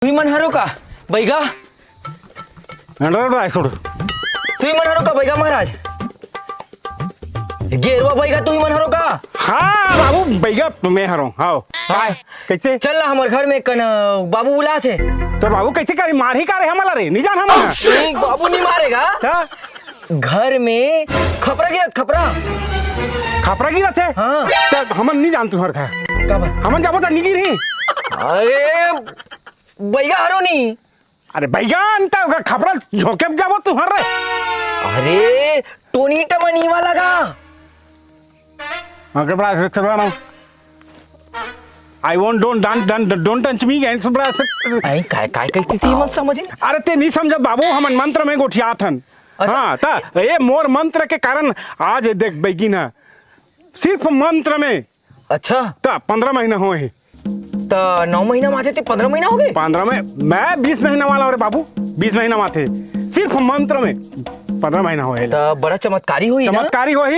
तुम्ही म्हणारो का बैगा सोड तुम्ही म्हणारो का बैगा महाराज गेरवा बैगा तुम्ही म्हणारो का हाँ बाबू बैगा मैं हरो हाँ हाँ। कैसे चल ना हमारे घर में कन बाबू बुला थे तो बाबू कैसे करे मार ही करे हमारा रे नहीं जान हमारा नहीं बाबू नहीं मारेगा हाँ? घर में खपरा गिरा खपरा खापरा गिरा थे हाँ। तो हमन नहीं जान तुम्हार खा कब हमन जाबो तो नहीं गिरी अरे बैगा हरो नहीं अरे बैगा अंता खापरा झोंके जाबो तुम्हार रे अरे टोनी टमनी वाला का अगर बड़ा से बना I want don't touch me guys बड़ा आई काय काय कहती थी मत समझे अरे ते नहीं समझ बाबू हमन मंत्र में गोठिया थन अच्छा। हाँ ता ये मोर मंत्र के कारण आज ये देख बैगी ना सिर्फ मंत्र में अच्छा ता 15 महीना हुए हैं तो 9 महीना माथे थे 15 महीना हो गए 15 में मैं 20 महीना वाला हूँ रे बाबू 20 महीना माथे सिर्फ मंत्र में 15 महीना हुए तो बड़ा चमत्कारी हुई ना चमत्कारी हो ही